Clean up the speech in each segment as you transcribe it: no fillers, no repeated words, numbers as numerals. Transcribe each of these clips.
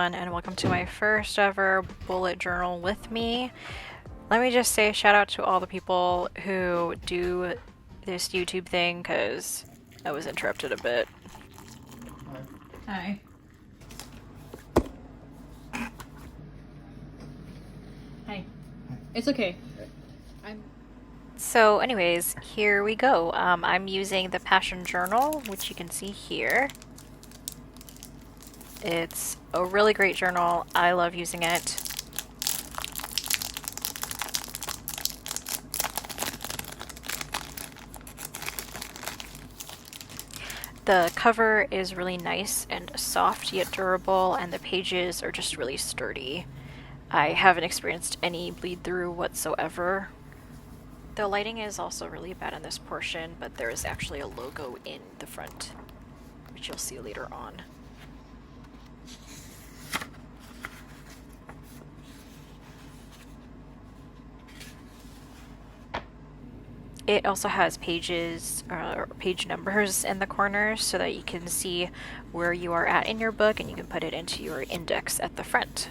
everyone, and welcome to my first ever bullet journal with me. Let me just say shout out to all the people who do this YouTube thing, because I was interrupted a bit. Hi. Hi. It's okay. So anyways, here we go. I'm using the Passion Journal, which you can see here. It's a really great journal. I love using it. The cover is really nice and soft yet durable, and the pages are just really sturdy. I haven't experienced any bleed through whatsoever. The lighting is also really bad in this portion, but there is actually a logo in the front, which you'll see later on. It also has pages or page numbers in the corners so that you can see where you are at in your book, and you can put it into your index at the front.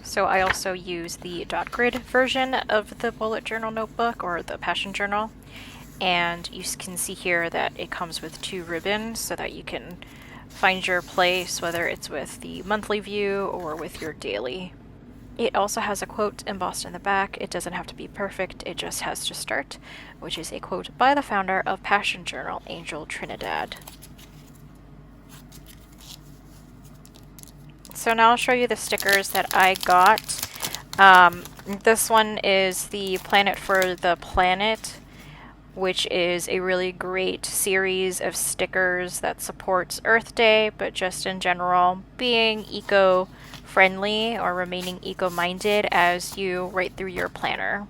So I also use the dot grid version of the bullet journal notebook, or the Passion Journal, and you can see here that it comes with 2 ribbons so that you can find your place, whether it's with the monthly view or with your daily. It also has a quote embossed in the back. It doesn't have to be perfect, it just has to start, which is a quote by the founder of Passion Journal, Angel Trinidad. So now I'll show you the stickers that I got. This one is the Planet for the Planet, which is a really great series of stickers that supports Earth Day, but just in general, being eco-friendly or remaining eco-minded as you write through your planner.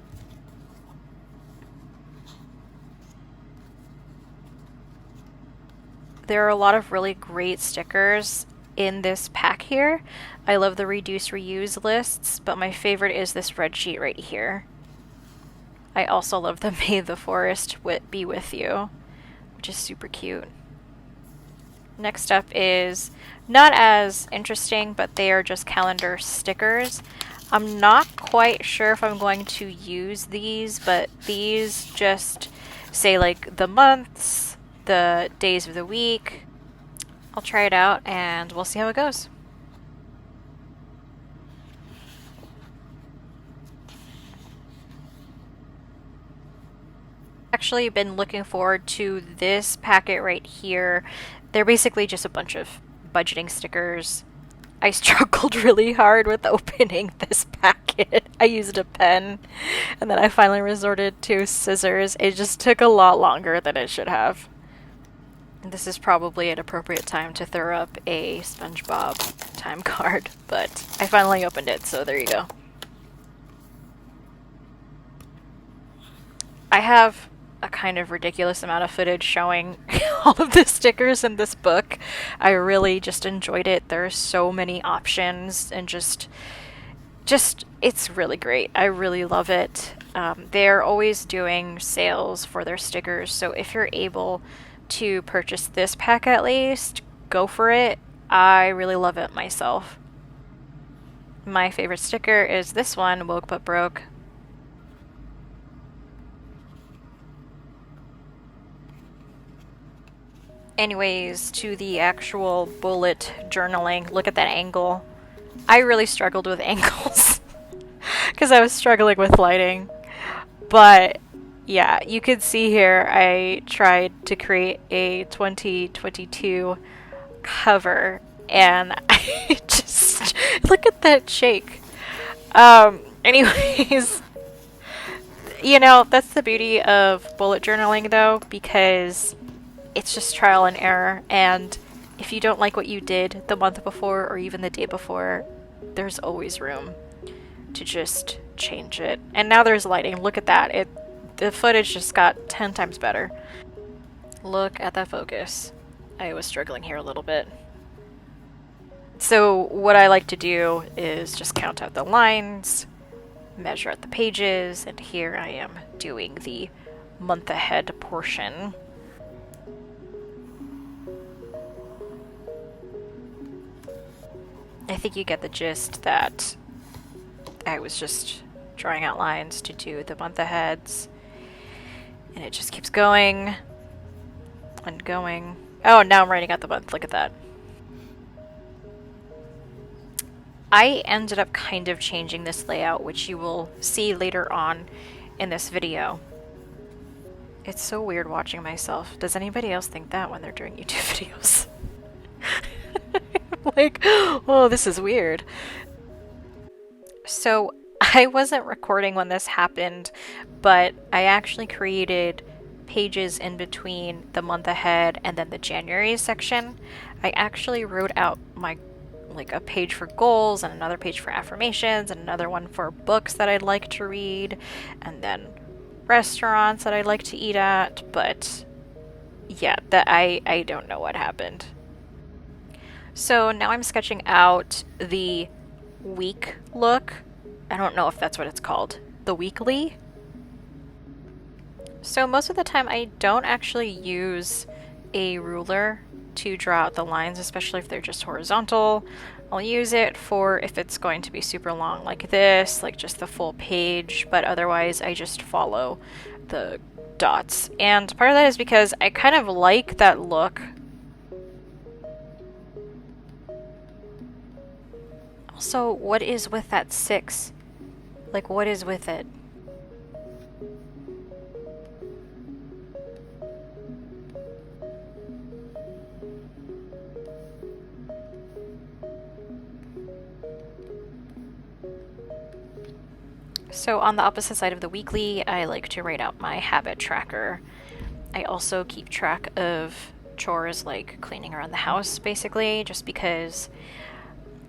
There are a lot of really great stickers in this pack here. I love the reduce reuse lists, but my favorite is this red sheet right here. I also love the May the Forest be with you, which is super cute. Next up is not as interesting, but they are just calendar stickers. I'm not quite sure if I'm going to use these, but these just say like the months, the days of the week. I'll try it out and we'll see how it goes. Actually been looking forward to this packet right here. They're basically just a bunch of budgeting stickers. I struggled really hard with opening this packet. I used a pen and then I finally resorted to scissors. It just took a lot longer than it should have. This is probably an appropriate time to throw up a SpongeBob time card, but I finally opened it, so there you go. I have a kind of ridiculous amount of footage showing all of the stickers in this book. I really just enjoyed it. There are so many options, and just it's really great. I really love it. They're always doing sales for their stickers, so if you're able to purchase this pack at least, go for it. I really love it myself. My favorite sticker is this one, Woke But Broke. Anyways, to the actual bullet journaling, look at that angle. I really struggled with angles because I was struggling with lighting, but yeah, you could see here I tried to create a 2022 cover, and I just look at that shake. Anyways, you know, that's the beauty of bullet journaling though, because it's just trial and error, and if you don't like what you did the month before or even the day before, there's always room to just change it. And now there's lighting. Look at that. The footage just got 10 times better. Look at that focus. I was struggling here a little bit. So what I like to do is just count out the lines, measure out the pages, and here I am doing the month ahead portion. I think you get the gist that I was just drawing out lines to do the month aheads, and it just keeps going and going. Oh, now I'm writing out the month. Look at that. I ended up kind of changing this layout, which you will see later on in this video. It's so weird watching myself. Does anybody else think that when they're doing YouTube videos? Like, oh, this is weird. So I wasn't recording when this happened, but I actually created pages in between the month ahead and then the January section. I actually wrote out a page for goals and another page for affirmations and another one for books that I'd like to read and then restaurants that I'd like to eat at, but yeah, that I don't know what happened. So now I'm sketching out the week look. I don't know if that's what it's called. The weekly. So most of the time I don't actually use a ruler to draw out the lines, especially if they're just horizontal. I'll use it for if it's going to be super long like this, like just the full page, but otherwise I just follow the dots. And part of that is because I kind of like that look. Also, what is with that 6? Like, what is with it? So on the opposite side of the weekly, I like to write out my habit tracker. I also keep track of chores like cleaning around the house, basically, just because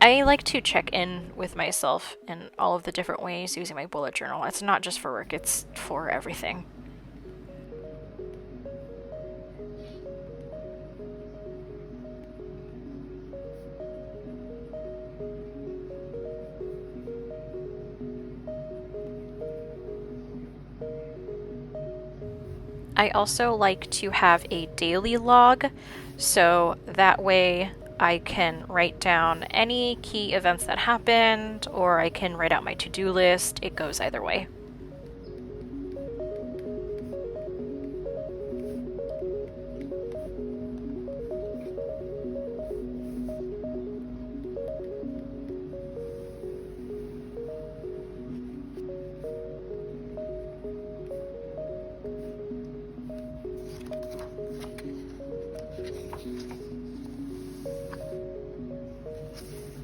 I like to check in with myself in all of the different ways using my bullet journal. It's not just for work, it's for everything. I also like to have a daily log, so that way I can write down any key events that happened, or I can write out my to-do list. It goes either way.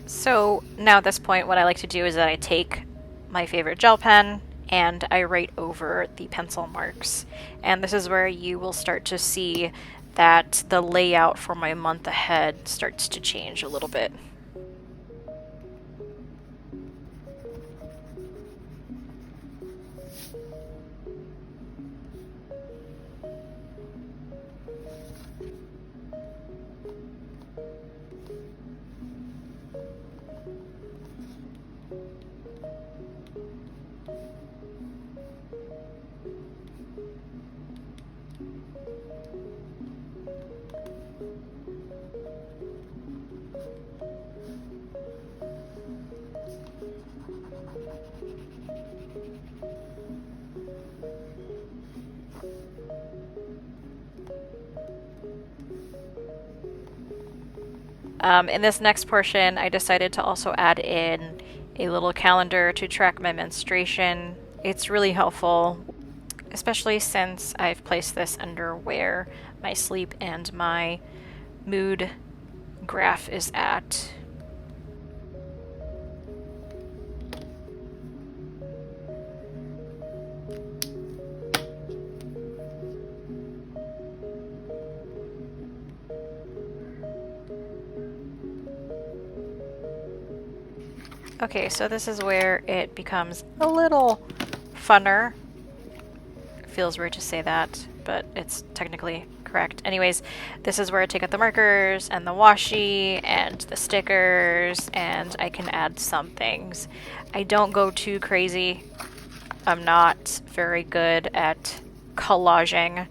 So now at this point, what I like to do is that I take my favorite gel pen and I write over the pencil marks. And this is where you will start to see that the layout for my month ahead starts to change a little bit. In this next portion, I decided to also add in a little calendar to track my menstruation. It's really helpful, especially since I've placed this under where my sleep and my mood graph is at. Okay, so this is where it becomes a little funner. It feels weird to say that, but it's technically correct. Anyways, this is where I take out the markers and the washi and the stickers, and I can add some things. I don't go too crazy. I'm not very good at collaging.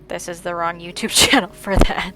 This is the wrong YouTube channel for that.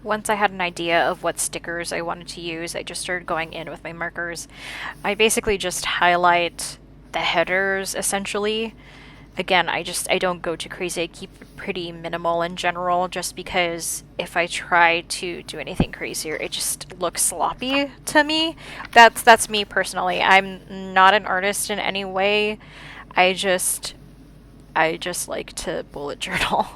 Once I had an idea of what stickers I wanted to use, I just started going in with my markers. I basically just highlight the headers, essentially. Again, I don't go too crazy. I keep it pretty minimal in general, just because if I try to do anything crazier, it just looks sloppy to me. That's me personally. I'm not an artist in any way. I just like to bullet journal.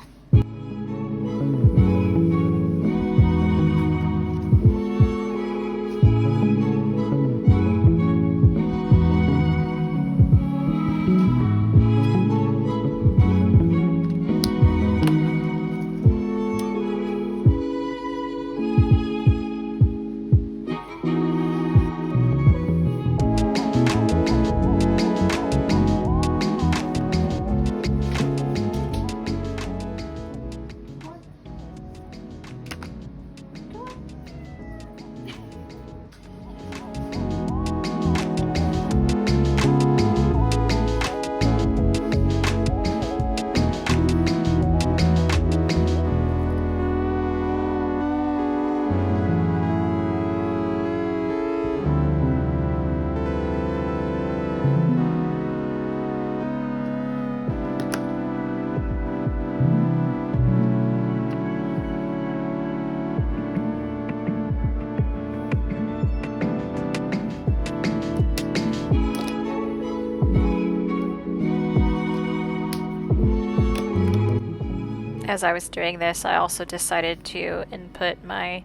As I was doing this, I also decided to input my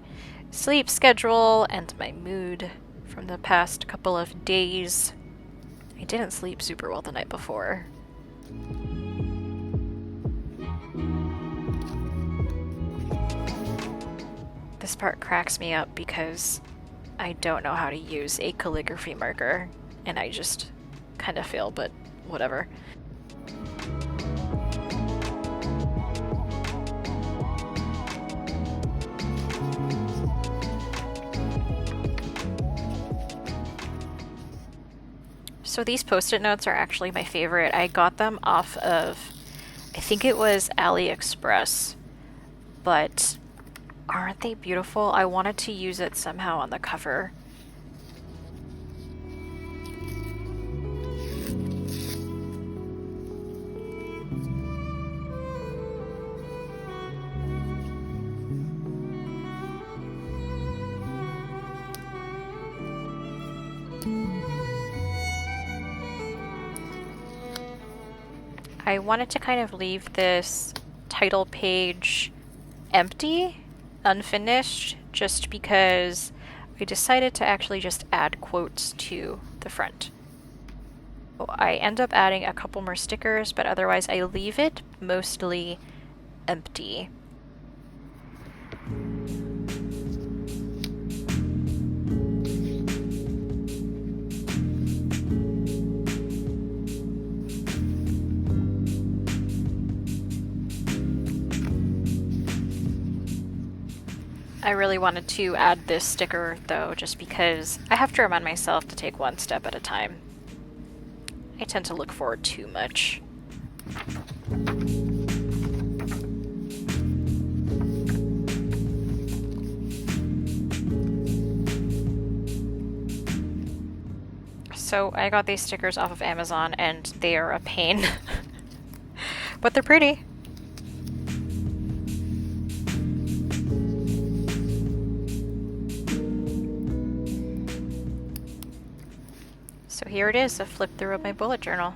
sleep schedule and my mood from the past couple of days. I didn't sleep super well the night before. This part cracks me up because I don't know how to use a calligraphy marker, and I just kind of fail, but whatever. So these post-it notes are actually my favorite. I got them off of, I think it was AliExpress, but aren't they beautiful? I wanted to use it somehow on the cover. I wanted to kind of leave this title page empty, unfinished, just because I decided to actually just add quotes to the front. I end up adding a couple more stickers, but otherwise I leave it mostly empty. I really wanted to add this sticker though, just because I have to remind myself to take one step at a time. I tend to look forward too much. So I got these stickers off of Amazon and they are a pain, but they're pretty. So here it is, a flip through of my bullet journal.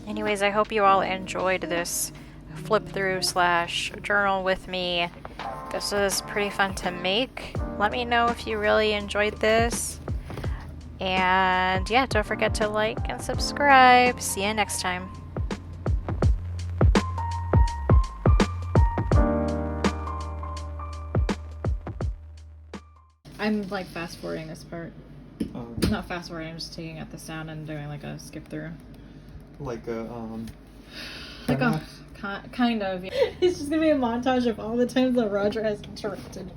Anyways, I hope you all enjoyed this flip through slash journal with me. This was pretty fun to make. Let me know if you really enjoyed this. And yeah, don't forget to like and subscribe. See you next time. I'm like fast forwarding this part. Oh. Not fast forwarding, I'm just taking out the sound and doing like a skip through. Like a Like a kind of. It's just gonna be a montage of all the times that Roger has interrupted.